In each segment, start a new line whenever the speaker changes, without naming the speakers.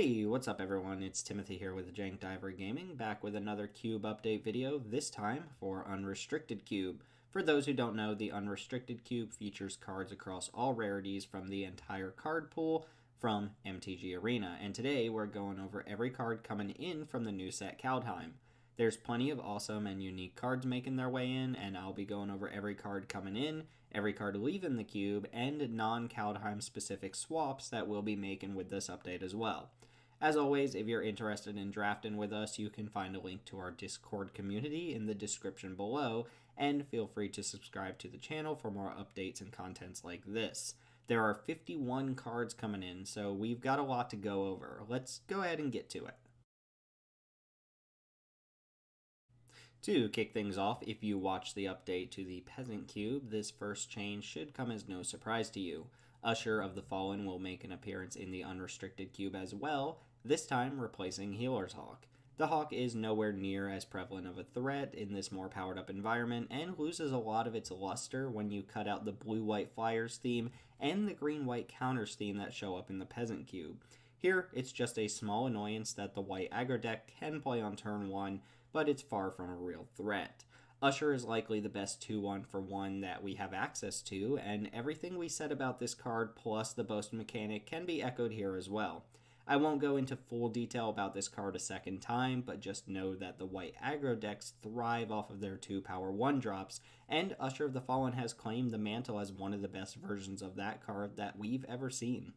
Hey, what's up everyone? It's Timothy here with Jank Diver Gaming, back with another Cube update video, this time for Unrestricted Cube. For those who don't know, the Unrestricted Cube features cards across all rarities from the entire card pool from MTG Arena, and today we're going over every card coming in from the new set Kaldheim. There's plenty of awesome and unique cards making their way in, and I'll be going over every card coming in, every card leaving the cube, and non-Kaldheim specific swaps that we'll be making with this update as well. As always, if you're interested in drafting with us, you can find a link to our Discord community in the description below, and feel free to subscribe to the channel for more updates and contents like this. There are 51 cards coming in, so we've got a lot to go over. Let's go ahead and get to it. To kick things off, if you watch the update to the Peasant Cube, this first change should come as no surprise to you. Usher of the Fallen will make an appearance in the Unrestricted Cube as well, this time replacing Healer's Hawk. The Hawk is nowhere near as prevalent of a threat in this more powered up environment and loses a lot of its luster when you cut out the blue-white flyers theme and the green-white counters theme that show up in the Peasant Cube. Here, it's just a small annoyance that the white aggro deck can play on turn 1, but it's far from a real threat. Usher is likely the best 2-1 for 1 that we have access to, and everything we said about this card plus the boast mechanic can be echoed here as well. I won't go into full detail about this card a second time, but just know that the white aggro decks thrive off of their 2 power 1 drops, and Usher of the Fallen has claimed the mantle as one of the best versions of that card that we've ever seen.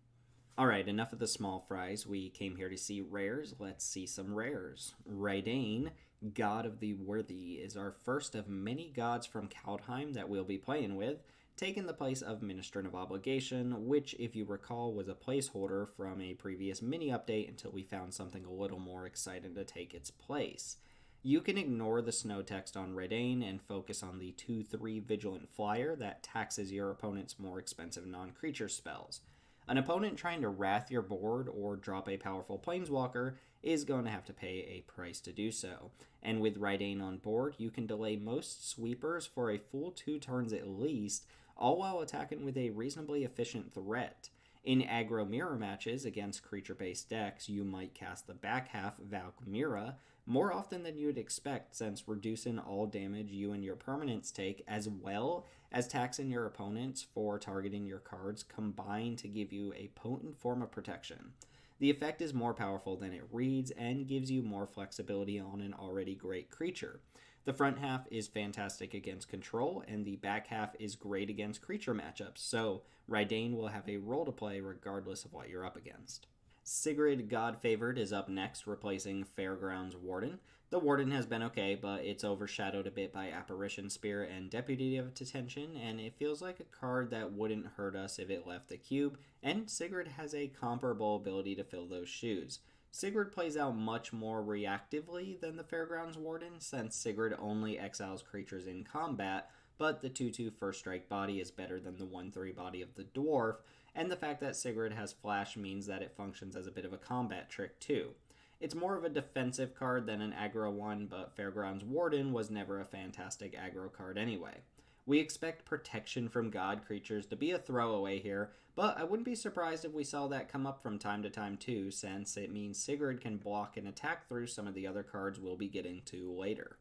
Alright, enough of the small fries. We came here to see rares. Let's see some rares. Raidane, God of the Worthy, is our first of many gods from Kaldheim that we'll be playing with, taking the place of Minister of Obligation, which, if you recall, was a placeholder from a previous mini-update until we found something a little more exciting to take its place. You can ignore the snow text on Raidane and focus on the 2-3 Vigilant Flyer that taxes your opponent's more expensive non-creature spells. An opponent trying to wrath your board or drop a powerful planeswalker is going to have to pay a price to do so, and with Raidane on board, you can delay most sweepers for a full 2 turns at least, all while attacking with a reasonably efficient threat. In aggro mirror matches against creature-based decks, you might cast the back half Valkyria more often than you'd expect, since reducing all damage you and your permanents take, as well as taxing your opponents for targeting your cards, combine to give you a potent form of protection. The effect is more powerful than it reads and gives you more flexibility on an already great creature. The front half is fantastic against control, and the back half is great against creature matchups, so Raidane will have a role to play regardless of what you're up against. Sigrid God-Favored is up next, replacing Fairgrounds Warden. The Warden has been okay, but it's overshadowed a bit by Apparition Spirit and Deputy of Detention, and it feels like a card that wouldn't hurt us if it left the cube, and Sigrid has a comparable ability to fill those shoes. Sigrid plays out much more reactively than the Fairgrounds Warden, since Sigrid only exiles creatures in combat, but the 2-2 First Strike body is better than the 1-3 body of the Dwarf, and the fact that Sigrid has Flash means that it functions as a bit of a combat trick too. It's more of a defensive card than an aggro one, but Fairgrounds Warden was never a fantastic aggro card anyway. We expect protection from god creatures to be a throwaway here, but I wouldn't be surprised if we saw that come up from time to time too, since it means Sigrid can block and attack through some of the other cards we'll be getting to later.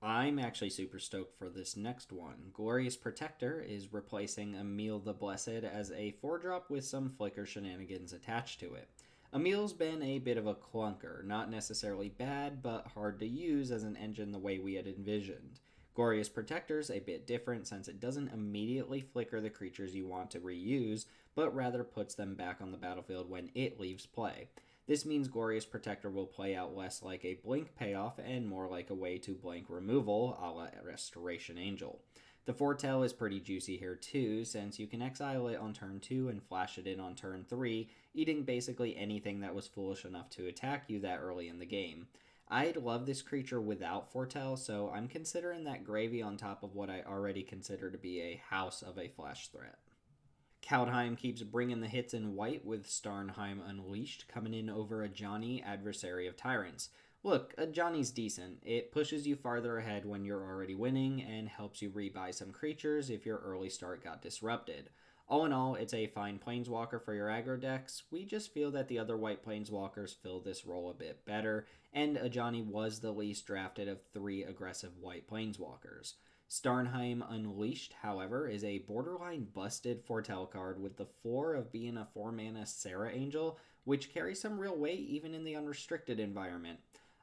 I'm actually super stoked for this next one. Glorious Protector is replacing Emil the Blessed as a 4-drop with some flicker shenanigans attached to it. Emil's been a bit of a clunker, not necessarily bad, but hard to use as an engine the way we had envisioned. Glorious Protector's a bit different since it doesn't immediately flicker the creatures you want to reuse, but rather puts them back on the battlefield when it leaves play. This means Glorious Protector will play out less like a blink payoff and more like a way to blank removal, a la Restoration Angel. The Foretell is pretty juicy here too, since you can exile it on turn 2 and flash it in on turn 3, eating basically anything that was foolish enough to attack you that early in the game. I'd love this creature without Foretell, so I'm considering that gravy on top of what I already consider to be a house of a flash threat. Kaldheim keeps bringing the hits in white with Starnheim Unleashed coming in over Ajani, Adversary of Tyrants. Look, Ajani's decent. It pushes you farther ahead when you're already winning and helps you rebuy some creatures if your early start got disrupted. All in all, it's a fine planeswalker for your aggro decks. We just feel that the other white planeswalkers fill this role a bit better, and Ajani was the least drafted of 3 aggressive white planeswalkers. Starnheim Unleashed, however, is a borderline busted foretell card with the floor of being a 4-mana Sarah Angel, which carries some real weight even in the unrestricted environment.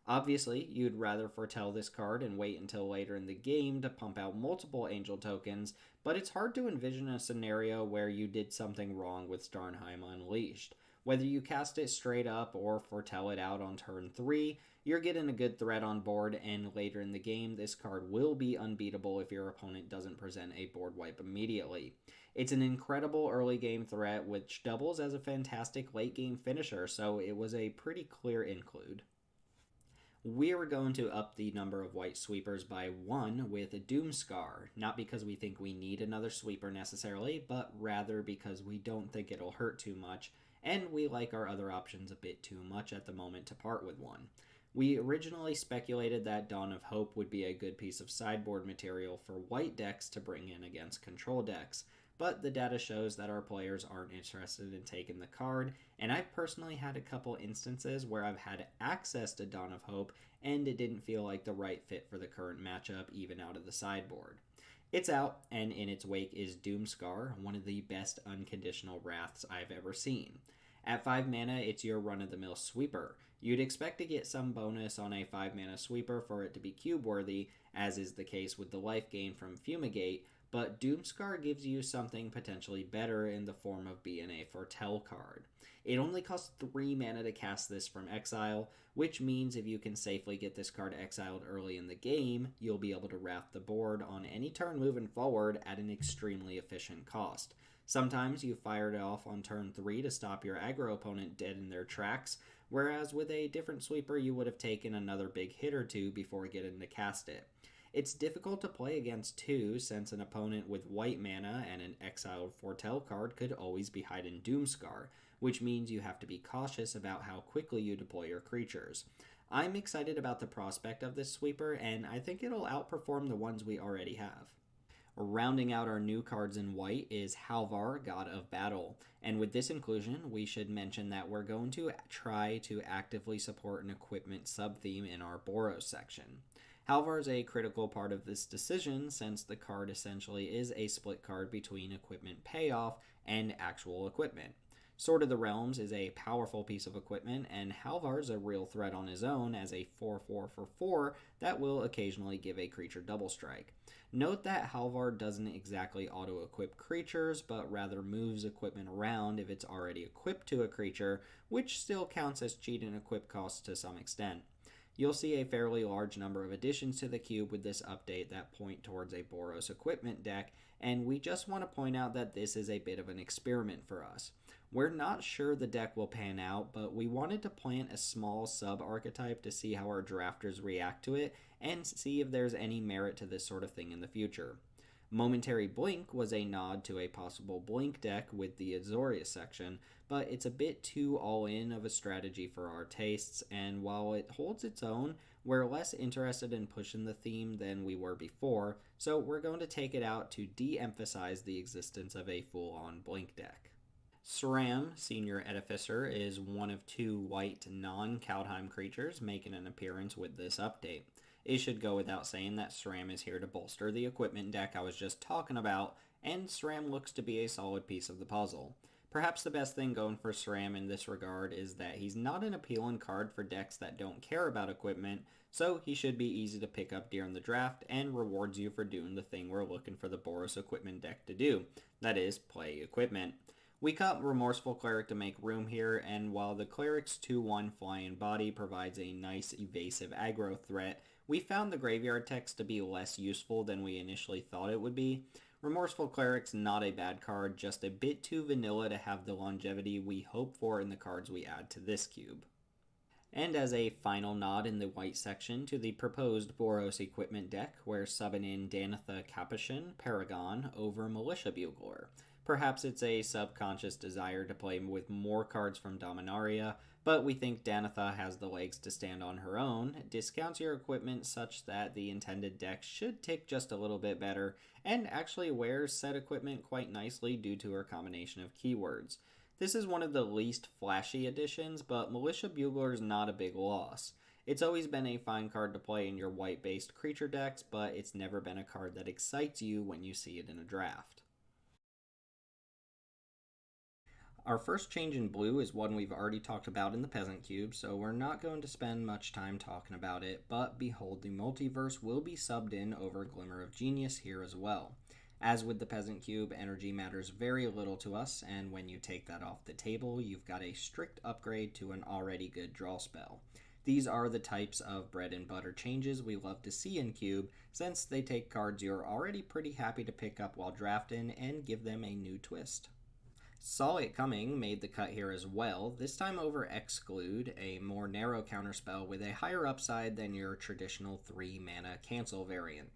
Obviously, you'd rather foretell this card and wait until later in the game to pump out multiple Angel tokens, but it's hard to envision a scenario where you did something wrong with Starnheim Unleashed. Whether you cast it straight up or foretell it out on turn 3, you're getting a good threat on board, and later in the game, this card will be unbeatable if your opponent doesn't present a board wipe immediately. It's an incredible early game threat, which doubles as a fantastic late game finisher, so it was a pretty clear include. We are going to up the number of white sweepers by 1 with Doomscar, not because we think we need another sweeper necessarily, but rather because we don't think it'll hurt too much, and we like our other options a bit too much at the moment to part with one. We originally speculated that Dawn of Hope would be a good piece of sideboard material for white decks to bring in against control decks, but the data shows that our players aren't interested in taking the card, and I've personally had a couple instances where I've had access to Dawn of Hope and it didn't feel like the right fit for the current matchup even out of the sideboard. It's out, and in its wake is Doomscar, one of the best unconditional wraths I've ever seen. At 5 mana, it's your run-of-the-mill sweeper. You'd expect to get some bonus on a 5 mana sweeper for it to be cube worthy, as is the case with the life gain from Fumigate, but Doomscar gives you something potentially better in the form of being a foretell card. It only costs 3 mana to cast this from exile, which means if you can safely get this card exiled early in the game, you'll be able to wrath the board on any turn moving forward at an extremely efficient cost. Sometimes you fire it off on turn 3 to stop your aggro opponent dead in their tracks, whereas with a different sweeper you would have taken another big hit or two before getting to cast it. It's difficult to play against too, since an opponent with white mana and an exiled foretell card could always be hiding Doomscar, which means you have to be cautious about how quickly you deploy your creatures. I'm excited about the prospect of this sweeper, and I think it'll outperform the ones we already have. Rounding out our new cards in white is Halvar, God of Battle, and with this inclusion, we should mention that we're going to try to actively support an equipment sub-theme in our Boros section. Halvar is a critical part of this decision since the card essentially is a split card between equipment payoff and actual equipment. Sword of the Realms is a powerful piece of equipment, and Halvar is a real threat on his own as a 4/4 for 4 that will occasionally give a creature double strike. Note that Halvar doesn't exactly auto-equip creatures, but rather moves equipment around if it's already equipped to a creature, which still counts as cheating equip costs to some extent. You'll see a fairly large number of additions to the cube with this update that point towards a Boros equipment deck, and we just want to point out that this is a bit of an experiment for us. We're not sure the deck will pan out, but we wanted to plant a small sub-archetype to see how our drafters react to it and see if there's any merit to this sort of thing in the future. Momentary Blink was a nod to a possible Blink deck with the Azorius section, but it's a bit too all-in of a strategy for our tastes, and while it holds its own, we're less interested in pushing the theme than we were before, so we're going to take it out to de-emphasize the existence of a full-on Blink deck. Sram, Senior Edificer, is one of 2 white non-Kaldheim creatures making an appearance with this update. It should go without saying that Sram is here to bolster the equipment deck I was just talking about, and Sram looks to be a solid piece of the puzzle. Perhaps the best thing going for Sram in this regard is that he's not an appealing card for decks that don't care about equipment, so he should be easy to pick up during the draft and rewards you for doing the thing we're looking for the Boros equipment deck to do, that is, play equipment. We cut Remorseful Cleric to make room here, and while the Cleric's 2/1 Flying Body provides a nice evasive aggro threat, we found the graveyard text to be less useful than we initially thought it would be. Remorseful Cleric's not a bad card, just a bit too vanilla to have the longevity we hope for in the cards we add to this cube. And as a final nod in the white section to the proposed Boros equipment deck, we're subbing in Danitha Capuchin, Paragon, over Militia Bugler. Perhaps it's a subconscious desire to play with more cards from Dominaria, but we think Danitha has the legs to stand on her own, discounts your equipment such that the intended deck should tick just a little bit better, and actually wears said equipment quite nicely due to her combination of keywords. This is one of the least flashy additions, but Militia Bugler is not a big loss. It's always been a fine card to play in your white-based creature decks, but it's never been a card that excites you when you see it in a draft. Our first change in blue is one we've already talked about in the Peasant Cube, so we're not going to spend much time talking about it, but behold, the multiverse will be subbed in over Glimmer of Genius here as well. As with the Peasant Cube, energy matters very little to us, and when you take that off the table, you've got a strict upgrade to an already good draw spell. These are the types of bread and butter changes we love to see in Cube, since they take cards you're already pretty happy to pick up while drafting and give them a new twist. Saw It Coming made the cut here as well, this time over Exclude, a more narrow counterspell with a higher upside than your traditional 3 mana cancel variant.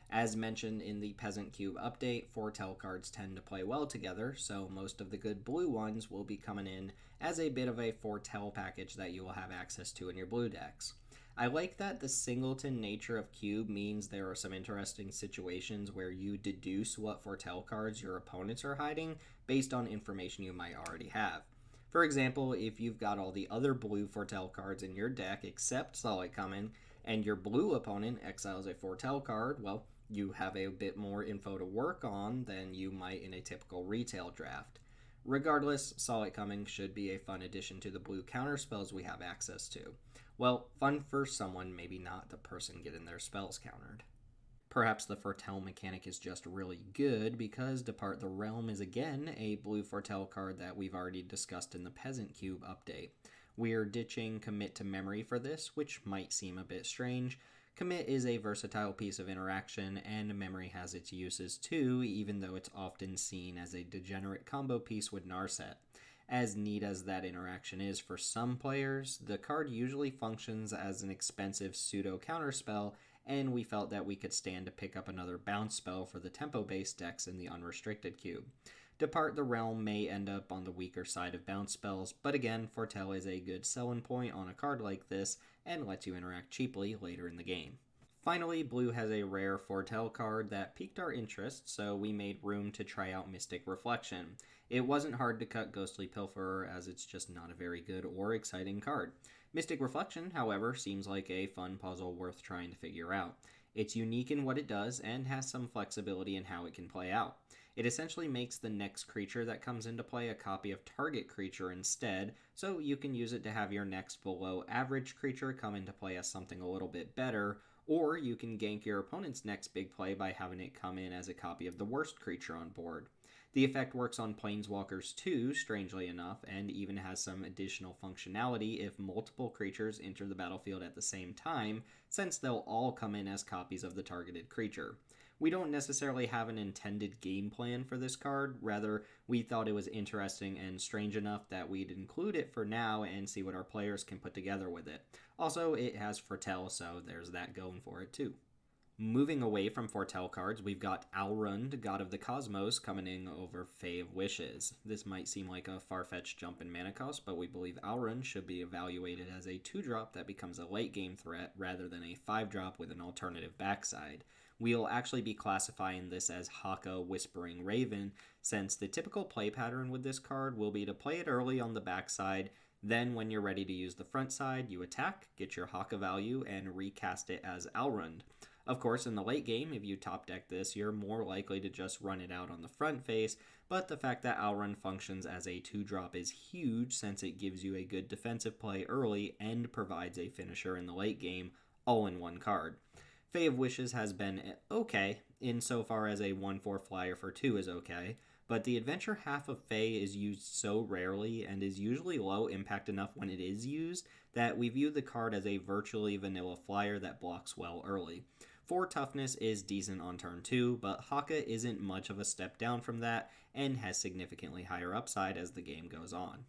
As mentioned in the Peasant Cube update, foretell cards tend to play well together, so most of the good blue ones will be coming in as a bit of a foretell package that you will have access to in your blue decks. I like that the singleton nature of Cube means there are some interesting situations where you deduce what foretell cards your opponents are hiding based on information you might already have. For example, if you've got all the other blue foretell cards in your deck except Saw It Coming, and your blue opponent exiles a foretell card, well, you have a bit more info to work on than you might in a typical retail draft. Regardless, Saw It Coming should be a fun addition to the blue counterspells we have access to. Well, fun for someone, maybe not the person getting their spells countered. Perhaps the foretell mechanic is just really good because Depart the Realm is again a blue foretell card that we've already discussed in the Peasant Cube update. We're ditching Commit to Memory for this, which might seem a bit strange. Commit is a versatile piece of interaction, and Memory has its uses too, even though it's often seen as a degenerate combo piece with Narset. As neat as that interaction is for some players, the card usually functions as an expensive pseudo counterspell, and we felt that we could stand to pick up another bounce spell for the tempo-based decks in the Unrestricted Cube. Depart the Realm may end up on the weaker side of bounce spells, but again, Foretell is a good selling point on a card like this and lets you interact cheaply later in the game. Finally, blue has a rare foretell card that piqued our interest, so we made room to try out Mystic Reflection. It wasn't hard to cut Ghostly Pilferer, as it's just not a very good or exciting card. Mystic Reflection, however, seems like a fun puzzle worth trying to figure out. It's unique in what it does and has some flexibility in how it can play out. It essentially makes the next creature that comes into play a copy of target creature instead, so you can use it to have your next below average creature come into play as something a little bit better, or you can gank your opponent's next big play by having it come in as a copy of the worst creature on board. The effect works on Planeswalkers too, strangely enough, and even has some additional functionality if multiple creatures enter the battlefield at the same time, since they'll all come in as copies of the targeted creature. We don't necessarily have an intended game plan for this card, rather we thought it was interesting and strange enough that we'd include it for now and see what our players can put together with it. Also, it has Foretell, so there's that going for it too. Moving away from Foretell cards, we've got Alrund, God of the Cosmos, coming in over Fae of Wishes. This might seem like a far-fetched jump in mana cost, but we believe Alrund should be evaluated as a 2-drop that becomes a late-game threat rather than a 5-drop with an alternative backside. We'll actually be classifying this as Haka Whispering Raven, since the typical play pattern with this card will be to play it early on the backside, then when you're ready to use the front side, you attack, get your Haka value, and recast it as Alrund. Of course, in the late game, if you top deck this, you're more likely to just run it out on the front face, but the fact that Alrund functions as a 2-drop is huge since it gives you a good defensive play early and provides a finisher in the late game, all in one card. Fae of Wishes has been okay, insofar as a 1/4 flyer for 2 is okay, but the adventure half of Fae is used so rarely and is usually low impact enough when it is used that we view the card as a virtually vanilla flyer that blocks well early. 4 toughness is decent on turn 2, but Haka isn't much of a step down from that and has significantly higher upside as the game goes on.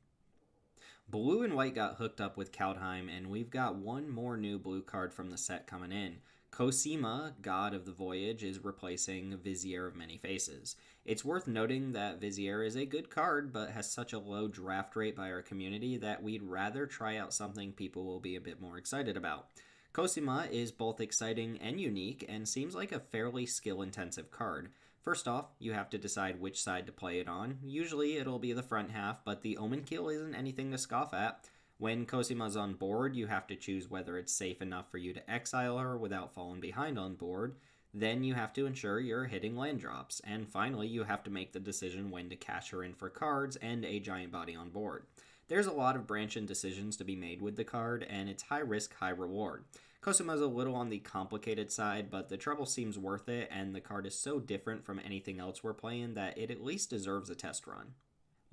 Blue and white got hooked up with Kaldheim, and we've got one more new blue card from the set coming in. Cosima, god of the voyage, is replacing Vizier of Many Faces. It's worth noting that Vizier is a good card, but has such a low draft rate by our community that we'd rather try out something people will be a bit more excited about. Cosima is both exciting and unique, and seems like a fairly skill intensive card. First off, you have to decide which side to play it on. Usually it'll be the front half, but the Omen Kill isn't anything to scoff at. When Cosima's on board, you have to choose whether it's safe enough for you to exile her without falling behind on board. Then you have to ensure you're hitting land drops. And finally, you have to make the decision when to cash her in for cards and a giant body on board. There's a lot of branch and decisions to be made with the card, and it's high risk, high reward. Cosima's a little on the complicated side, but the trouble seems worth it, and the card is so different from anything else we're playing that it at least deserves a test run.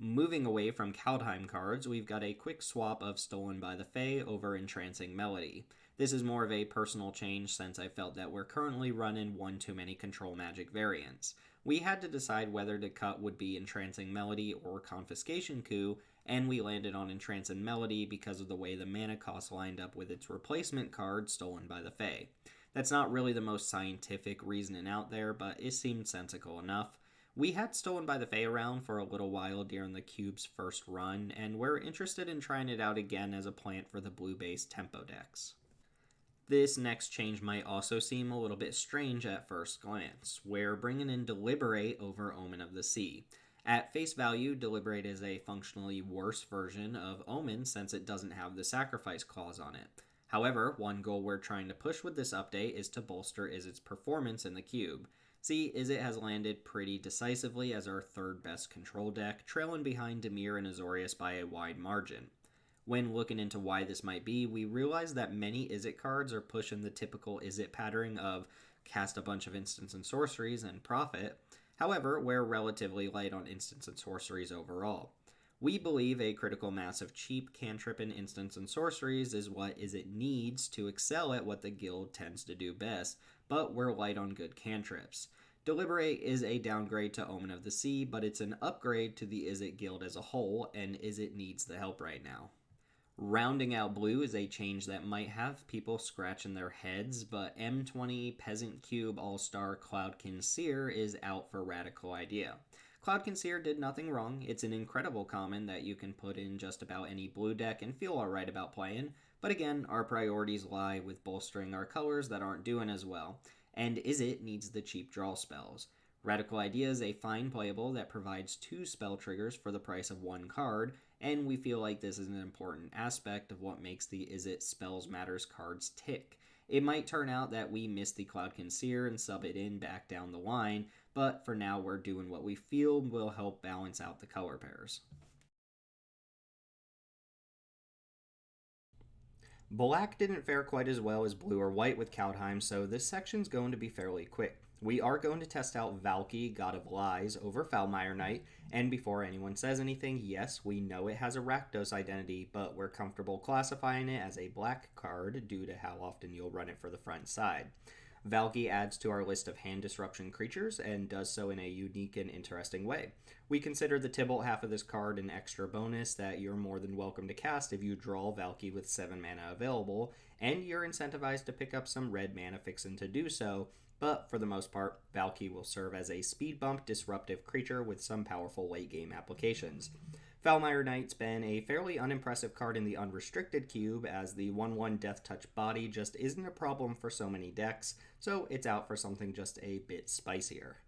Moving away from Kaldheim cards, we've got a quick swap of Stolen by the Fae over Entrancing Melody. This is more of a personal change since I felt that we're currently running one too many control magic variants. We had to decide whether to cut would be Entrancing Melody or Confiscation Coup, and we landed on Entrancing Melody because of the way the mana cost lined up with its replacement card, Stolen by the Fae. That's not really the most scientific reasoning out there, but it seemed sensical enough. We had Stolen by the Fae around for a little while during the cube's first run, and we're interested in trying it out again as a plant for the blue-based tempo decks. This next change might also seem a little bit strange at first glance. We're bringing in Deliberate over Omen of the Sea. At face value, Deliberate is a functionally worse version of Omen since it doesn't have the sacrifice clause on it. However, one goal we're trying to push with this update is to bolster Izzet's performance in the cube. See, Izzet has landed pretty decisively as our third best control deck, trailing behind Dimir and Azorius by a wide margin. When looking into why this might be, we realize that many Izzet cards are pushing the typical Izzet pattern of cast a bunch of instants and sorceries and profit. However, we're relatively light on instants and sorceries overall. We believe a critical mass of cheap cantrip and instants and sorceries is what Izzet needs to excel at what the guild tends to do best, but we're light on good cantrips. Deliberate is a downgrade to Omen of the Sea, but it's an upgrade to the Izzet guild as a whole, and Izzet needs the help right now. Rounding out blue is a change that might have people scratching their heads, but M20 Peasant Cube All-Star Cloudkin Seer is out for Radical Idea. Cloudkin Seer did nothing wrong. It's an incredible common that you can put in just about any blue deck and feel alright about playing, but again, our priorities lie with bolstering our colors that aren't doing as well, and Izzet needs the cheap draw spells. Radical Idea is a fine playable that provides 2 spell triggers for the price of 1 card, and we feel like this is an important aspect of what makes the Izzet Spells Matters cards tick. It might turn out that we miss the Cloudkin Seer and sub it in back down the line, but for now we're doing what we feel will help balance out the color pairs. Black didn't fare quite as well as blue or white with Kaldheim, so this section's going to be fairly quick. We are going to test out Valky, God of Lies, over Foulmire Knight, and before anyone says anything, yes, we know it has a Rakdos identity, but we're comfortable classifying it as a black card due to how often you'll run it for the front side. Valky adds to our list of hand disruption creatures and does so in a unique and interesting way. We consider the Tybalt half of this card an extra bonus that you're more than welcome to cast if you draw Valky with 7 mana available, and you're incentivized to pick up some red mana fixin' to do so, but for the most part, Valky will serve as a speed bump disruptive creature with some powerful late game applications. Foulmire Knight's been a fairly unimpressive card in the Unrestricted Cube, as the 1/1 Death Touch body just isn't a problem for so many decks, so it's out for something just a bit spicier.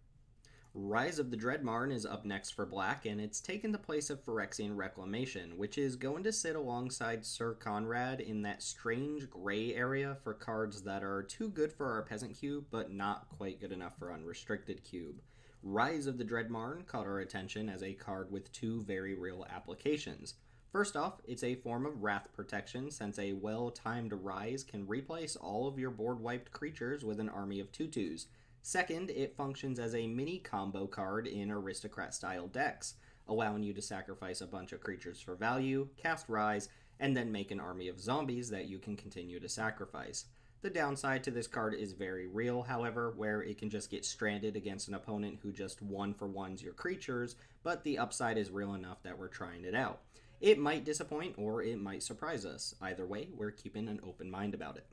Rise of the Dreadmarn is up next for black, and it's taken the place of Phyrexian Reclamation, which is going to sit alongside Sir Conrad in that strange gray area for cards that are too good for our Peasant Cube, but not quite good enough for Unrestricted Cube. Rise of the Dreadmarn caught our attention as a card with 2 very real applications. First off, it's a form of wrath protection, since a well-timed Rise can replace all of your board-wiped creatures with an army of 2/2s. Second, it functions as a mini combo card in aristocrat-style decks, allowing you to sacrifice a bunch of creatures for value, cast Rise, and then make an army of zombies that you can continue to sacrifice. The downside to this card is very real, however, where it can just get stranded against an opponent who just 1-for-1s your creatures, but the upside is real enough that we're trying it out. It might disappoint or it might surprise us. Either way, we're keeping an open mind about it.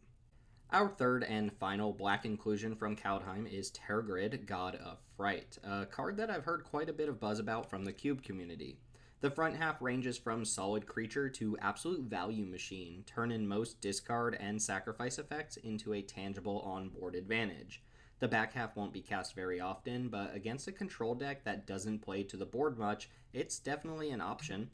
Our third and final black inclusion from Kaldheim is Tergrid, God of Fright, a card that I've heard quite a bit of buzz about from the Cube community. The front half ranges from solid creature to absolute value machine, turn in most discard and sacrifice effects into a tangible on-board advantage. The back half won't be cast very often, but against a control deck that doesn't play to the board much, it's definitely an option.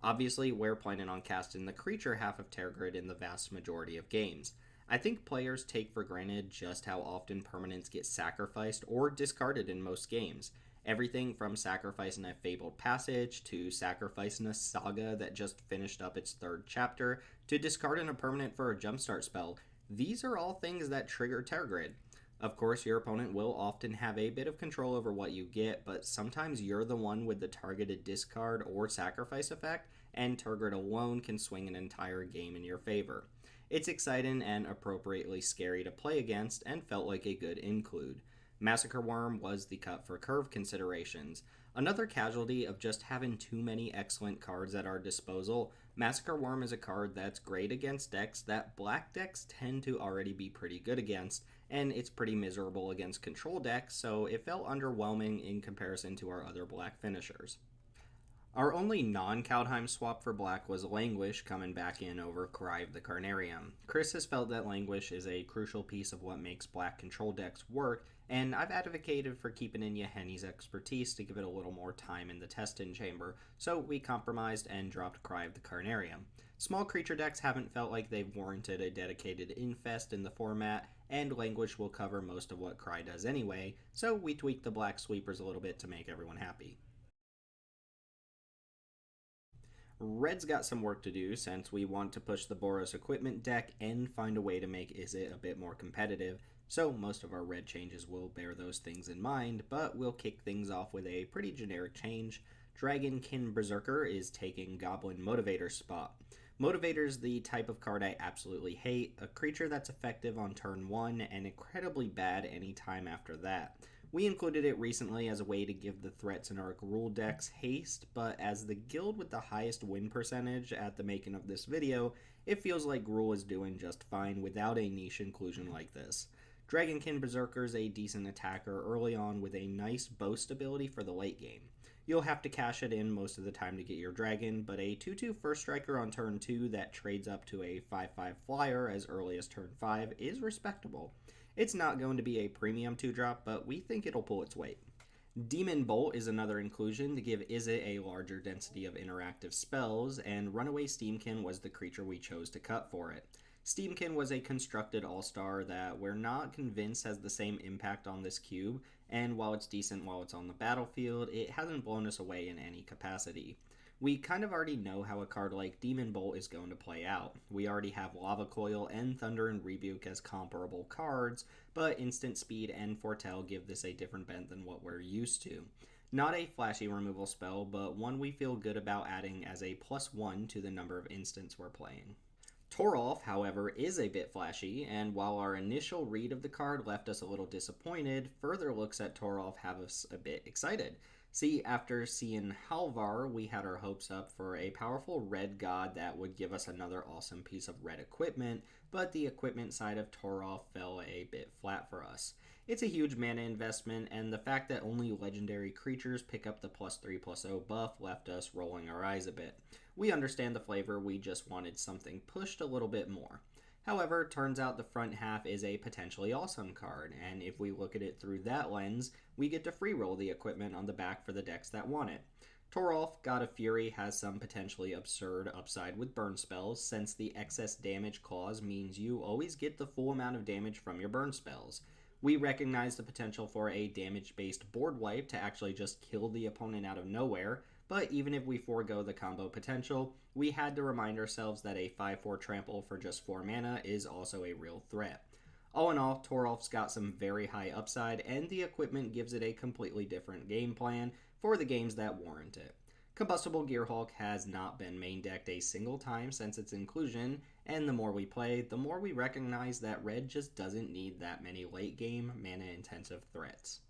Obviously, we're planning on casting the creature half of Tergrid in the vast majority of games. I think players take for granted just how often permanents get sacrificed or discarded in most games. Everything from sacrificing a Fabled Passage to sacrificing a saga that just finished up its third chapter to discarding a permanent for a jumpstart spell. These are all things that trigger Tergrid. Of course, your opponent will often have a bit of control over what you get, but sometimes you're the one with the targeted discard or sacrifice effect, and Tergrid alone can swing an entire game in your favor. It's exciting and appropriately scary to play against, and felt like a good include. Massacre Worm was the cut for curve considerations. Another casualty of just having too many excellent cards at our disposal, Massacre Worm is a card that's great against decks that black decks tend to already be pretty good against, and it's pretty miserable against control decks, so it felt underwhelming in comparison to our other black finishers. Our only non-Kaldheim swap for black was Languish coming back in over Cry of the Carnarium. Chris has felt that Languish is a crucial piece of what makes black control decks work, and I've advocated for keeping in Yahenni's expertise to give it a little more time in the testing chamber, so we compromised and dropped Cry of the Carnarium. Small creature decks haven't felt like they've warranted a dedicated infest in the format, and Languish will cover most of what Cry does anyway, so we tweaked the black sweepers a little bit to make everyone happy. Red's got some work to do since we want to push the Boros equipment deck and find a way to make Izzet a bit more competitive, so most of our red changes will bear those things in mind, but we'll kick things off with a pretty generic change. Dragonkin Berserker is taking Goblin Motivator's spot. Motivator's the type of card I absolutely hate, a creature that's effective on turn 1 and incredibly bad any time after that. We included it recently as a way to give the threats in our Gruul decks haste, but as the guild with the highest win percentage at the making of this video, it feels like Gruul is doing just fine without a niche inclusion like this. Dragonkin Berserker is a decent attacker early on with a nice boast ability for the late game. You'll have to cash it in most of the time to get your dragon, but a 2/2 first striker on turn 2 that trades up to a 5/5 flyer as early as turn 5 is respectable. It's not going to be a premium 2-drop, but we think it'll pull its weight. Demon Bolt is another inclusion to give Izzet a larger density of interactive spells, and Runaway Steamkin was the creature we chose to cut for it. Steamkin was a constructed all-star that we're not convinced has the same impact on this cube, and while it's decent while it's on the battlefield, it hasn't blown us away in any capacity. We kind of already know how a card like Demon Bolt is going to play out. We already have Lava Coil and Thunder and Rebuke as comparable cards, but Instant Speed and Foretell give this a different bent than what we're used to. Not a flashy removal spell, but one we feel good about adding as a +1 to the number of instants we're playing. Torolf, however, is a bit flashy, and while our initial read of the card left us a little disappointed, further looks at Torolf have us a bit excited. See, after seeing Halvar, we had our hopes up for a powerful red god that would give us another awesome piece of red equipment, but the equipment side of Torolf fell a bit flat for us. It's a huge mana investment, and the fact that only legendary creatures pick up the +3/+0 buff left us rolling our eyes a bit. We understand the flavor, we just wanted something pushed a little bit more. However, turns out the front half is a potentially awesome card, and if we look at it through that lens, we get to free roll the equipment on the back for the decks that want it. Torolf, God of Fury, has some potentially absurd upside with burn spells, since the excess damage clause means you always get the full amount of damage from your burn spells. We recognize the potential for a damage-based board wipe to actually just kill the opponent out of nowhere, but even if we forego the combo potential, we had to remind ourselves that a 5/4 trample for just 4 mana is also a real threat. All in all, Torolf's got some very high upside, and the equipment gives it a completely different game plan for the games that warrant it. Combustible Gearhulk has not been main decked a single time since its inclusion, and the more we play, the more we recognize that red just doesn't need that many late game mana intensive threats.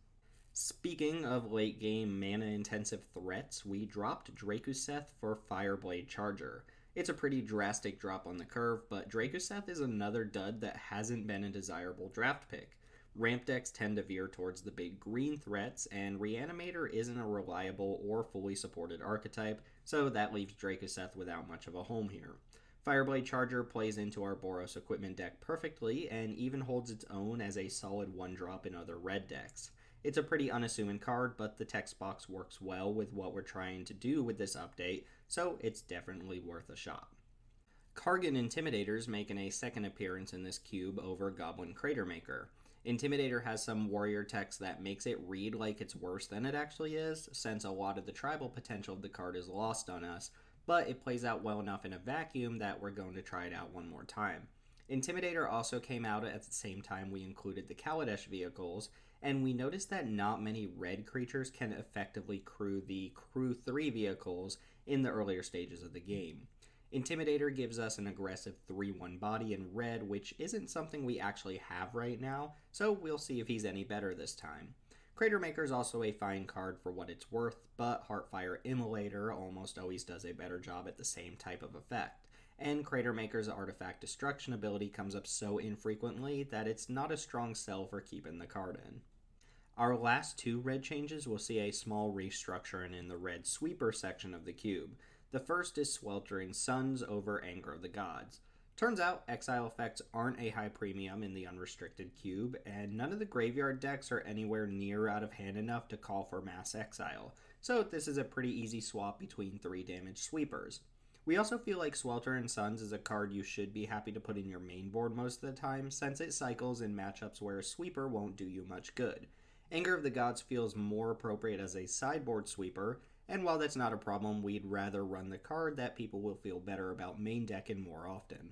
Speaking of late game mana intensive threats, we dropped Drakuseth for Fireblade Charger. It's a pretty drastic drop on the curve, but Dracoseth is another dud that hasn't been a desirable draft pick. Ramp decks tend to veer towards the big green threats, and Reanimator isn't a reliable or fully supported archetype, so that leaves Dracoseth without much of a home here. Fireblade Charger plays into our Boros equipment deck perfectly, and even holds its own as a solid 1-drop in other red decks. It's a pretty unassuming card, but the text box works well with what we're trying to do with this update, so it's definitely worth a shot. Kargan Intimidators making a second appearance in this cube over Goblin Cratermaker. Intimidator has some warrior text that makes it read like it's worse than it actually is, since a lot of the tribal potential of the card is lost on us, but it plays out well enough in a vacuum that we're going to try it out one more time. Intimidator also came out at the same time we included the Kaladesh vehicles, and we noticed that not many red creatures can effectively crew the Crew 3 vehicles in the earlier stages of the game. Intimidator gives us an aggressive 3-1 body in red, which isn't something we actually have right now, so we'll see if he's any better this time. Cratermaker is also a fine card for what it's worth, but Heartfire Immolator almost always does a better job at the same type of effect, and Cratermaker's artifact destruction ability comes up so infrequently that it's not a strong sell for keeping the card in. Our last two red changes will see a small restructuring in the red sweeper section of the cube. The first is Sweltering Suns over Anger of the Gods. Turns out, exile effects aren't a high premium in the Unrestricted Cube, and none of the graveyard decks are anywhere near out of hand enough to call for mass exile, so this is a pretty easy swap between 3 damage sweepers. We also feel like Sweltering Suns is a card you should be happy to put in your main board most of the time, since it cycles in matchups where a sweeper won't do you much good. Anger of the Gods feels more appropriate as a sideboard sweeper, and while that's not a problem, we'd rather run the card that people will feel better about main decking more often.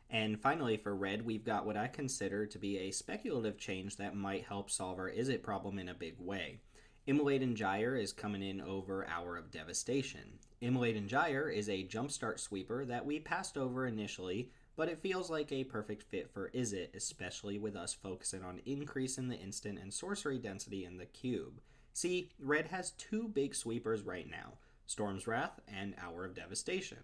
And finally for red, we've got what I consider to be a speculative change that might help solve our Is It problem in a big way. Immolate and Gyre is coming in over Hour of Devastation. Immolate and Gyre is a jumpstart sweeper that we passed over initially, but it feels like a perfect fit for Is It, especially with us focusing on increasing the instant and sorcery density in the cube. See, red has 2 big sweepers right now, Storm's Wrath and Hour of Devastation.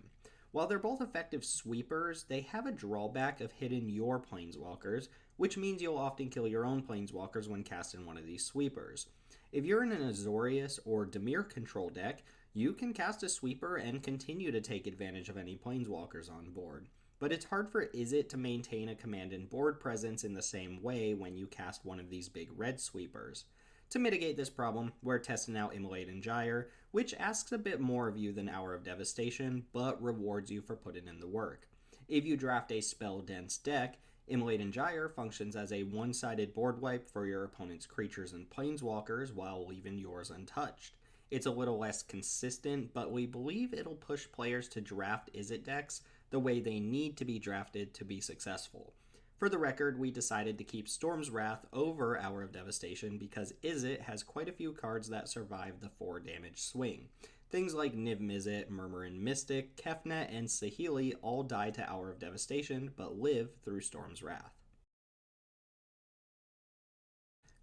While they're both effective sweepers, they have a drawback of hitting your planeswalkers, which means you'll often kill your own planeswalkers when casting one of these sweepers. If you're in an Azorius or Dimir control deck, you can cast a sweeper and continue to take advantage of any planeswalkers on board. But it's hard for Is It to maintain a command and board presence in the same way when you cast one of these big red sweepers. To mitigate this problem, we're testing out Immolate and Gyre, which asks a bit more of you than Hour of Devastation, but rewards you for putting in the work. If you draft a spell-dense deck, Immolate and Gyre functions as a one-sided board wipe for your opponent's creatures and planeswalkers while leaving yours untouched. It's a little less consistent, but we believe it'll push players to draft Is It decks the way they need to be drafted to be successful. For the record, we decided to keep Storm's Wrath over Hour of Devastation because Is It has quite a few cards that survive the 4 damage swing. Things like Niv Mizzet, Murmuring Mystic, Kefnet, and Saheeli all die to Hour of Devastation, but live through Storm's Wrath.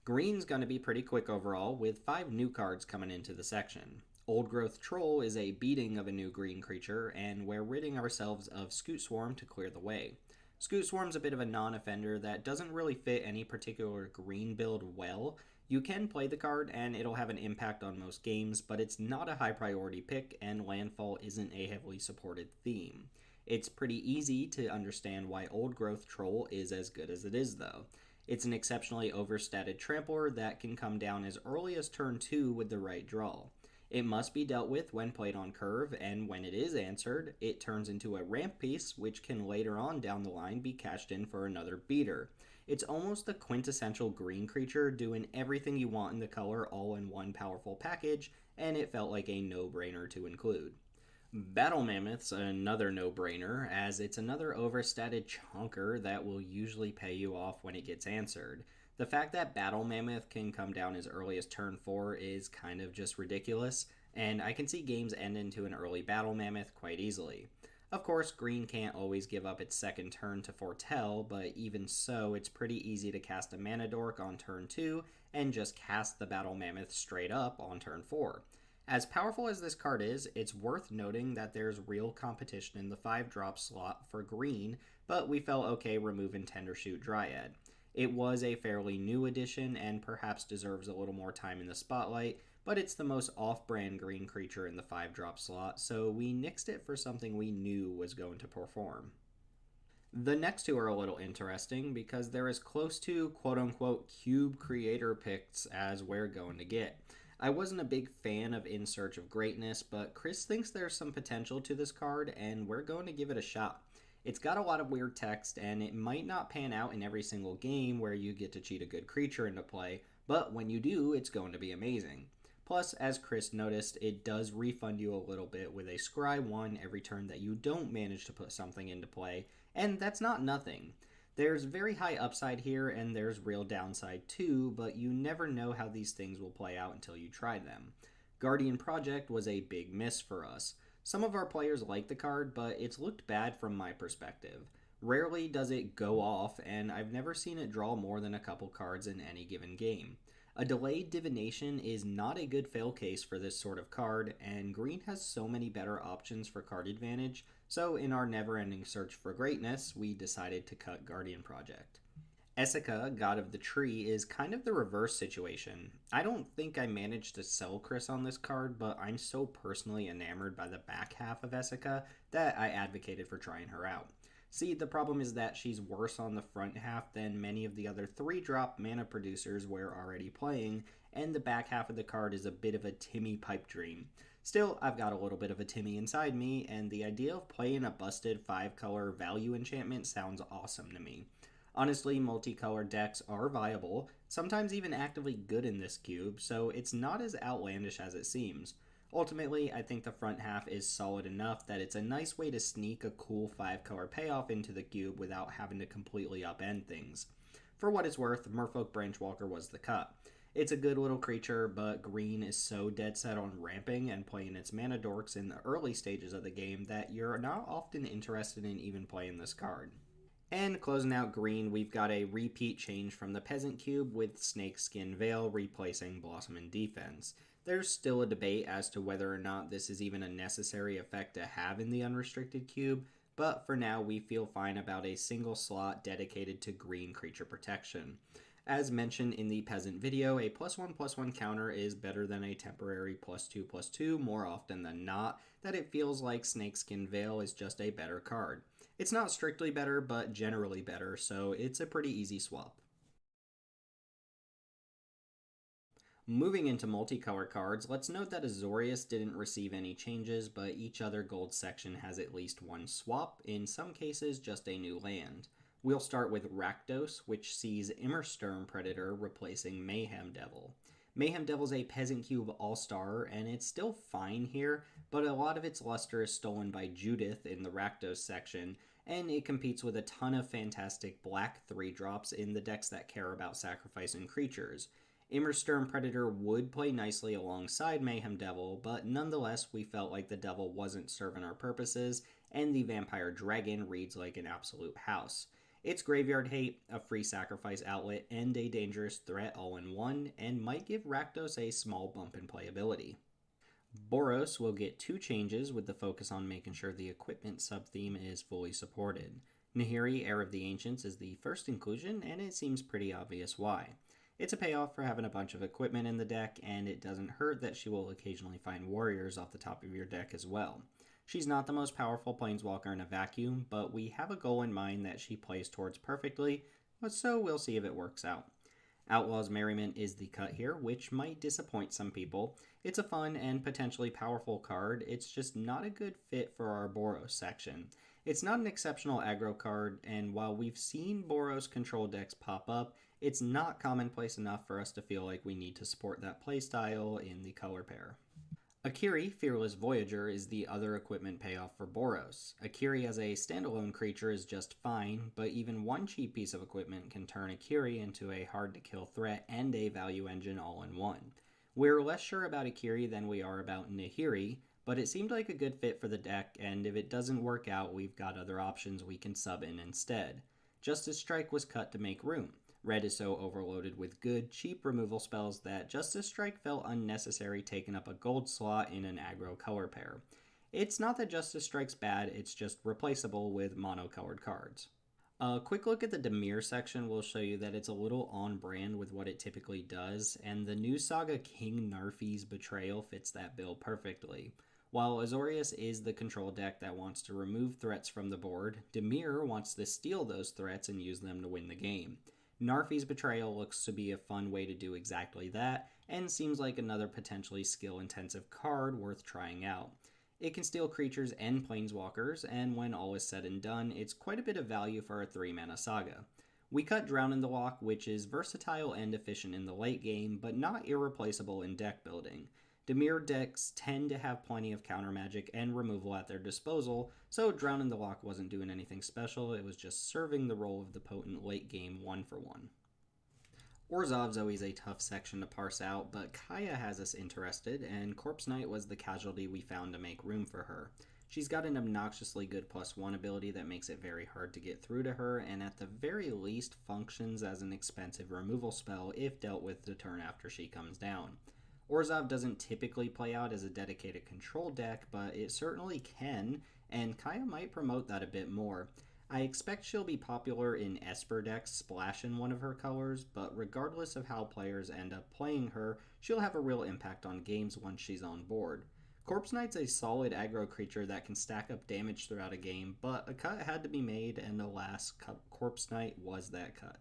Green's going to be pretty quick overall, with 5 new cards coming into the section. Old Growth Troll is a beating of a new green creature, and we're ridding ourselves of Scoot Swarm to clear the way. Scoot Swarm's a bit of a non-offender that doesn't really fit any particular green build well. You can play the card and it'll have an impact on most games, but it's not a high priority pick and landfall isn't a heavily supported theme. It's pretty easy to understand why Old Growth Troll is as good as it is though. It's an exceptionally overstated trampler that can come down as early as turn 2 with the right draw. It must be dealt with when played on curve, and when it is answered, it turns into a ramp piece, which can later on down the line be cashed in for another beater. It's almost the quintessential green creature, doing everything you want in the color all in one powerful package, and it felt like a no-brainer to include. Battle Mammoth's another no-brainer, as it's another overstated chonker that will usually pay you off when it gets answered. The fact that Battle Mammoth can come down as early as turn 4 is kind of just ridiculous, and I can see games end into an early Battle Mammoth quite easily. Of course, green can't always give up its second turn to foretell, but even so, it's pretty easy to cast a Mana Dork on turn 2 and just cast the Battle Mammoth straight up on turn 4. As powerful as this card is, it's worth noting that there's real competition in the 5 drop slot for green, but we felt okay removing Tendershoot Dryad. It was a fairly new addition and perhaps deserves a little more time in the spotlight, but it's the most off brand green creature in the 5 drop slot, so we nixed it for something we knew was going to perform. The next two are a little interesting because they're as close to quote unquote cube creator picks as we're going to get. I wasn't a big fan of In Search of Greatness, but Chris thinks there's some potential to this card, and we're going to give it a shot. It's got a lot of weird text, and it might not pan out in every single game where you get to cheat a good creature into play, but when you do, it's going to be amazing. Plus, as Chris noticed, it does refund you a little bit with a Scry 1 every turn that you don't manage to put something into play, and that's not nothing. There's very high upside here, and there's real downside too, but you never know how these things will play out until you try them. Guardian Project was a big miss for us. Some of our players like the card, but it's looked bad from my perspective. Rarely does it go off, and I've never seen it draw more than a couple cards in any given game. A delayed divination is not a good fail case for this sort of card, and green has so many better options for card advantage, so in our never-ending search for greatness, we decided to cut Guardian Project. Essica, God of the Tree, is kind of the reverse situation. I don't think I managed to sell Chris on this card, but I'm so personally enamored by the back half of Essica that I advocated for trying her out. See, the problem is that she's worse on the front half than many of the other 3-drop mana producers we're already playing, and the back half of the card is a bit of a Timmy pipe dream. Still, I've got a little bit of a Timmy inside me, and the idea of playing a busted 5-color value enchantment sounds awesome to me. Honestly, multicolored decks are viable, sometimes even actively good in this cube, so it's not as outlandish as it seems. Ultimately, I think the front half is solid enough that it's a nice way to sneak a cool 5-color payoff into the cube without having to completely upend things. For what it's worth, Merfolk Branchwalker was the cut. It's a good little creature, but green is so dead set on ramping and playing its mana dorks in the early stages of the game that you're not often interested in even playing this card. And closing out green, we've got a repeat change from the Peasant Cube with Snakeskin Veil replacing Blossom and Defense. There's still a debate as to whether or not this is even a necessary effect to have in the Unrestricted Cube, but for now we feel fine about a single slot dedicated to green creature protection. As mentioned in the Peasant video, a +1/+1 counter is better than a temporary +2/+2 more often than not, that it feels like Snakeskin Veil is just a better card. It's not strictly better, but generally better, so it's a pretty easy swap. Moving into multicolor cards, let's note that Azorius didn't receive any changes, but each other gold section has at least one swap, in some cases just a new land. We'll start with Rakdos, which sees Immersturm Predator replacing Mayhem Devil. Mayhem Devil's a Peasant Cube all-star, and it's still fine here, but a lot of its luster is stolen by Judith in the Rakdos section, and it competes with a ton of fantastic black 3-drops in the decks that care about sacrificing creatures. Immersturm Predator would play nicely alongside Mayhem Devil, but nonetheless we felt like the Devil wasn't serving our purposes, and the Vampire Dragon reads like an absolute house. It's graveyard hate, a free sacrifice outlet, and a dangerous threat all in one, and might give Rakdos a small bump in playability. Boros will get 2 changes with the focus on making sure the equipment sub-theme is fully supported. Nahiri, Heir of the Ancients, is the first inclusion, and it seems pretty obvious why. It's a payoff for having a bunch of equipment in the deck, and it doesn't hurt that she will occasionally find warriors off the top of your deck as well. She's not the most powerful planeswalker in a vacuum, but we have a goal in mind that she plays towards perfectly, so we'll see if it works out. Outlaw's Merriment is the cut here, which might disappoint some people. It's a fun and potentially powerful card, it's just not a good fit for our Boros section. It's not an exceptional aggro card, and while we've seen Boros control decks pop up, it's not commonplace enough for us to feel like we need to support that playstyle in the color pair. Akiri, Fearless Voyager, is the other equipment payoff for Boros. Akiri as a standalone creature is just fine, but even one cheap piece of equipment can turn Akiri into a hard-to-kill threat and a value engine all in one. We're less sure about Akiri than we are about Nahiri, but it seemed like a good fit for the deck, and if it doesn't work out, we've got other options we can sub in instead. Justice Strike was cut to make room. Red is so overloaded with good, cheap removal spells that Justice Strike felt unnecessary taking up a gold slot in an aggro color pair. It's not that Justice Strike's bad, it's just replaceable with monocolored cards. A quick look at the Dimir section will show you that it's a little on brand with what it typically does, and the new saga King Narfi's Betrayal fits that bill perfectly. While Azorius is the control deck that wants to remove threats from the board, Dimir wants to steal those threats and use them to win the game. Narfi's Betrayal looks to be a fun way to do exactly that, and seems like another potentially skill-intensive card worth trying out. It can steal creatures and planeswalkers, and when all is said and done, it's quite a bit of value for a 3-mana saga. We cut Drown in the Loch, which is versatile and efficient in the late game, but not irreplaceable in deck building. Dimir decks tend to have plenty of counter magic and removal at their disposal, so Drown in the Loch wasn't doing anything special, it was just serving the role of the potent late game 1-for-1. Orzhov's always a tough section to parse out, but Kaya has us interested, and Corpse Knight was the casualty we found to make room for her. She's got an obnoxiously good +1 ability that makes it very hard to get through to her, and at the very least functions as an expensive removal spell if dealt with the turn after she comes down. Orzhov doesn't typically play out as a dedicated control deck, but it certainly can, and Kaya might promote that a bit more. I expect she'll be popular in Esper decks splash in one of her colors, but regardless of how players end up playing her, she'll have a real impact on games once she's on board. Corpse Knight's a solid aggro creature that can stack up damage throughout a game, but a cut had to be made, and alas, Corpse Knight was that cut.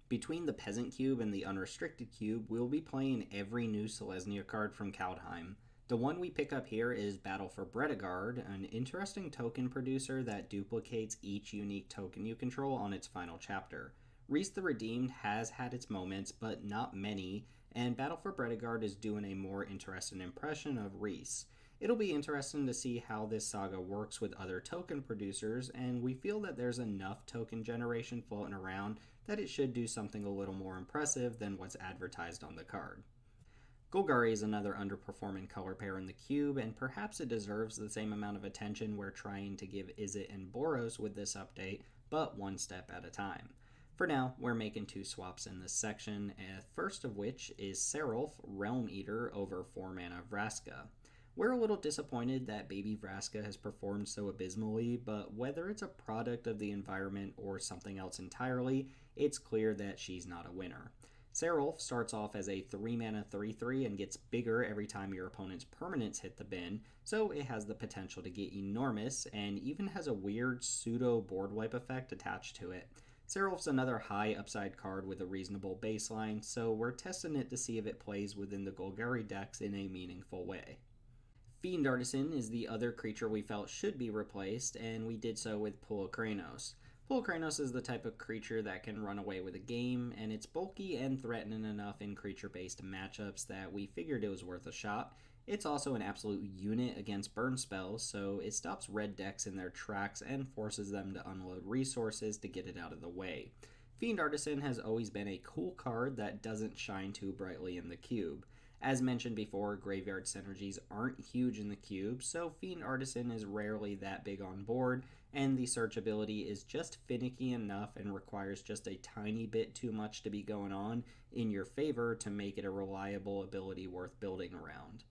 Between the Peasant Cube and the Unrestricted Cube, we'll be playing every new Selesnya card from Kaldheim. The one we pick up here is Battle for Bredegard, an interesting token producer that duplicates each unique token you control on its final chapter. Rhys the Redeemed has had its moments, but not many, and Battle for Bredegard is doing a more interesting impression of Rhys. It'll be interesting to see how this saga works with other token producers, and we feel that there's enough token generation floating around that it should do something a little more impressive than what's advertised on the card. Golgari is another underperforming color pair in the cube, and perhaps it deserves the same amount of attention we're trying to give Izzet and Boros with this update, but one step at a time. For now, we're making 2 swaps in this section, first of which is Seraph, Realm Eater over 4-mana Vraska. We're a little disappointed that Baby Vraska has performed so abysmally, but whether it's a product of the environment or something else entirely, it's clear that she's not a winner. Seraph starts off as a 3-mana 3/3 and gets bigger every time your opponent's permanents hit the bin, so it has the potential to get enormous, and even has a weird pseudo board wipe effect attached to it. Seraph's another high upside card with a reasonable baseline, so we're testing it to see if it plays within the Golgari decks in a meaningful way. Fiend Artisan is the other creature we felt should be replaced, and we did so with Pulokranos. Pulokranos is the type of creature that can run away with a game, and it's bulky and threatening enough in creature-based matchups that we figured it was worth a shot. It's also an absolute unit against burn spells, so it stops red decks in their tracks and forces them to unload resources to get it out of the way. Fiend Artisan has always been a cool card that doesn't shine too brightly in the cube. As mentioned before, graveyard synergies aren't huge in the cube, so Fiend Artisan is rarely that big on board, and the search ability is just finicky enough and requires just a tiny bit too much to be going on in your favor to make it a reliable ability worth building around.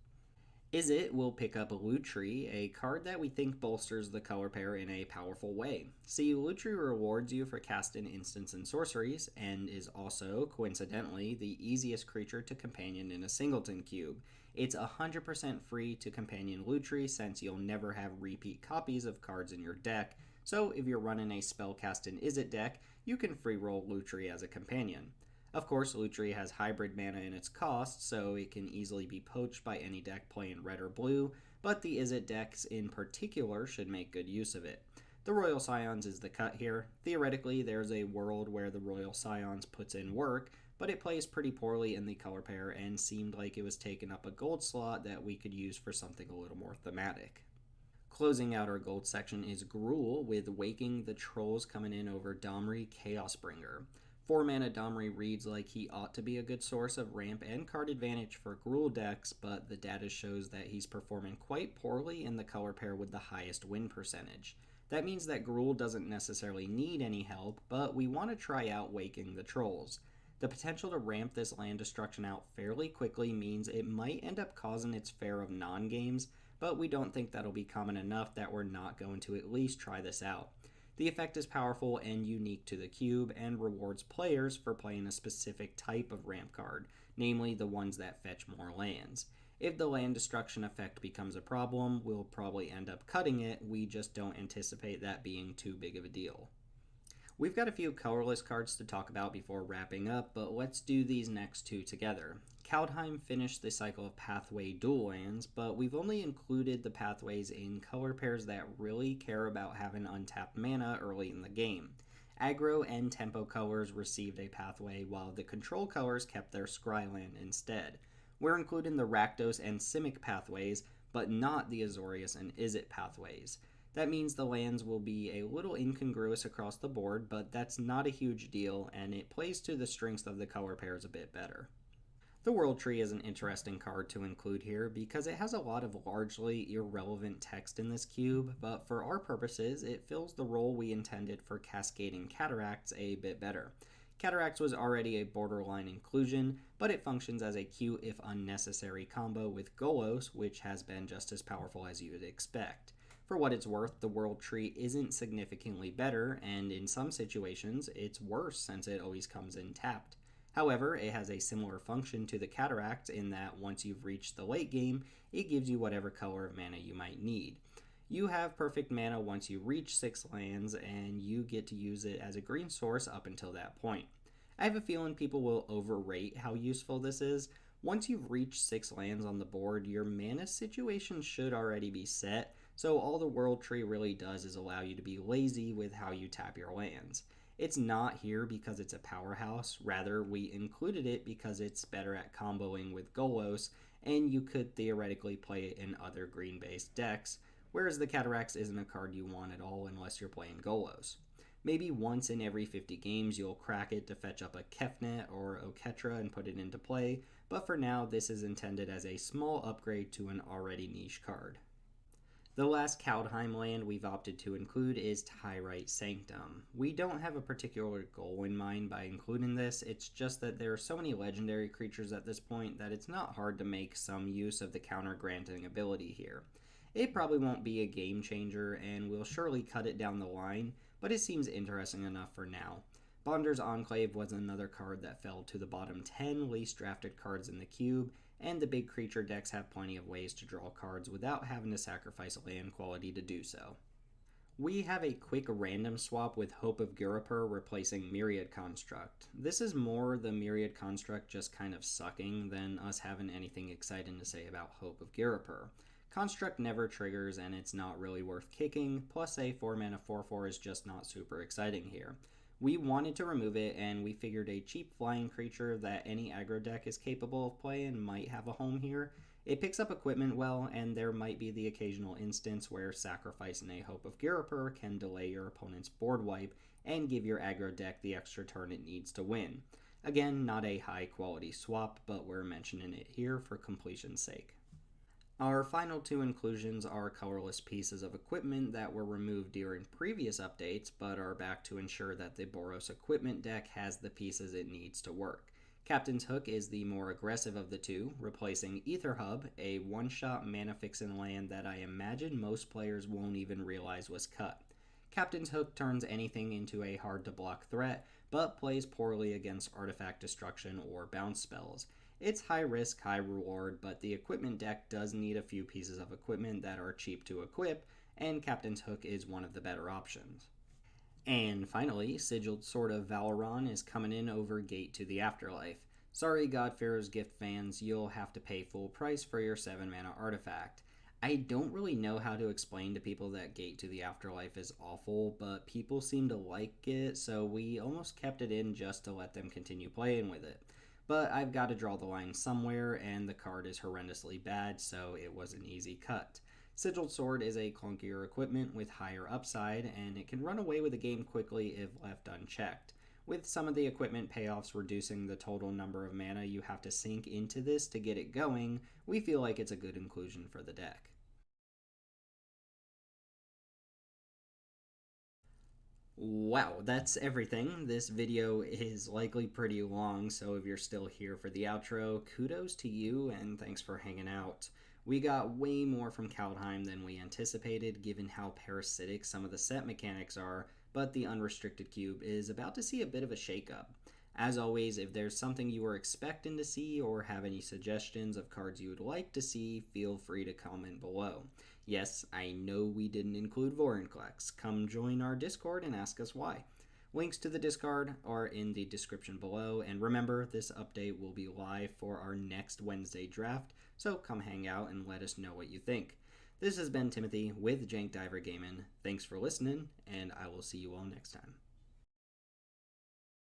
Izzet will pick up Lutri, a card that we think bolsters the color pair in a powerful way. See, Lutri rewards you for casting instants and sorceries, and is also, coincidentally, the easiest creature to companion in a singleton cube. It's 100% free to companion Lutri since you'll never have repeat copies of cards in your deck, so if you're running a spellcasting Izzet deck, you can free roll Lutri as a companion. Of course, Lutri has hybrid mana in its cost, so it can easily be poached by any deck playing red or blue, but the Izzet decks in particular should make good use of it. The Royal Scions is the cut here. Theoretically, there's a world where the Royal Scions puts in work, but it plays pretty poorly in the color pair and seemed like it was taking up a gold slot that we could use for something a little more thematic. Closing out our gold section is Gruul, with Waking the Trolls coming in over Domri Chaosbringer. 4-mana Domri reads like he ought to be a good source of ramp and card advantage for Gruul decks, but the data shows that he's performing quite poorly in the color pair with the highest win percentage. That means that Gruul doesn't necessarily need any help, but we want to try out Waking the Trolls. The potential to ramp this land destruction out fairly quickly means it might end up causing its fare of non games, but we don't think that'll be common enough that we're not going to at least try this out. The effect is powerful and unique to the cube and rewards players for playing a specific type of ramp card, namely the ones that fetch more lands. If the land destruction effect becomes a problem, we'll probably end up cutting it. We just don't anticipate that being too big of a deal. We've got a few colorless cards to talk about before wrapping up, but let's do these next two together. Kaldheim finished the cycle of Pathway dual lands, but we've only included the pathways in color pairs that really care about having untapped mana early in the game. Aggro and Tempo colors received a pathway, while the control colors kept their Scryland instead. We're including the Rakdos and Simic pathways, but not the Azorius and Izzet pathways. That means the lands will be a little incongruous across the board, but that's not a huge deal, and it plays to the strengths of the color pairs a bit better. The World Tree is an interesting card to include here because it has a lot of largely irrelevant text in this cube, but for our purposes, it fills the role we intended for Cascading Cataracts a bit better. Cataracts was already a borderline inclusion, but it functions as a cute if unnecessary combo with Golos, which has been just as powerful as you would expect. For what it's worth, the World Tree isn't significantly better, and in some situations, it's worse since it always comes in tapped. However, it has a similar function to the Cataract in that once you've reached the late game, it gives you whatever color of mana you might need. You have perfect mana once you reach 6 lands, and you get to use it as a green source up until that point. I have a feeling people will overrate how useful this is. Once you've reached 6 lands on the board, your mana situation should already be set, so all the World Tree really does is allow you to be lazy with how you tap your lands. It's not here because it's a powerhouse, rather we included it because it's better at comboing with Golos, and you could theoretically play it in other green-based decks, whereas the Cataracts isn't a card you want at all unless you're playing Golos. Maybe once in every 50 games you'll crack it to fetch up a Kefnet or Oketra and put it into play, but for now this is intended as a small upgrade to an already niche card. The last Kaldheim land we've opted to include is Tyrite Sanctum. We don't have a particular goal in mind by including this, it's just that there are so many legendary creatures at this point that it's not hard to make some use of the counter granting ability here. It probably won't be a game changer and we'll surely cut it down the line, but it seems interesting enough for now. Bonder's Enclave was another card that fell to the bottom 10 least drafted cards in the cube, and the big creature decks have plenty of ways to draw cards without having to sacrifice land quality to do so. We have a quick random swap with Hope of Gurapur replacing Myriad Construct. This is more the Myriad Construct just kind of sucking than us having anything exciting to say about Hope of Gurapur. Construct never triggers and it's not really worth kicking, plus a 4 mana 4/4 is just not super exciting here. We wanted to remove it, and we figured a cheap flying creature that any aggro deck is capable of playing might have a home here. It picks up equipment well, and there might be the occasional instance where sacrificing a Hope of Gurapur can delay your opponent's board wipe and give your aggro deck the extra turn it needs to win. Again, not a high quality swap, but we're mentioning it here for completion's sake. Our final two inclusions are colorless pieces of equipment that were removed during previous updates, but are back to ensure that the Boros equipment deck has the pieces it needs to work. Captain's Hook is the more aggressive of the two, replacing Ether Hub, a one-shot mana fixin' land that I imagine most players won't even realize was cut. Captain's Hook turns anything into a hard-to-block threat, but plays poorly against artifact destruction or bounce spells. It's high risk, high reward, but the equipment deck does need a few pieces of equipment that are cheap to equip, and Captain's Hook is one of the better options. And finally, Sigiled Sword of Valoran is coming in over Gate to the Afterlife. Sorry, Godfarer's Gift fans, you'll have to pay full price for your 7 mana artifact. I don't really know how to explain to people that Gate to the Afterlife is awful, but people seem to like it, so we almost kept it in just to let them continue playing with it. But I've got to draw the line somewhere, and the card is horrendously bad, so it was an easy cut. Sigiled Sword is a clunkier equipment with higher upside, and it can run away with the game quickly if left unchecked. With some of the equipment payoffs reducing the total number of mana you have to sink into this to get it going, we feel like it's a good inclusion for the deck. Wow, that's everything. This video is likely pretty long, so if you're still here for the outro, kudos to you and thanks for hanging out. We got way more from Kaldheim than we anticipated, given how parasitic some of the set mechanics are, but the Unrestricted Cube is about to see a bit of a shakeup. As always, if there's something you were expecting to see or have any suggestions of cards you would like to see, feel free to comment below. Yes, I know we didn't include Vorinclex. Come join our Discord and ask us why. Links to the Discord are in the description below, and remember, this update will be live for our next Wednesday draft, so come hang out and let us know what you think. This has been Timothy with Jank Diver Gaming. Thanks for listening, and I will see you all next time.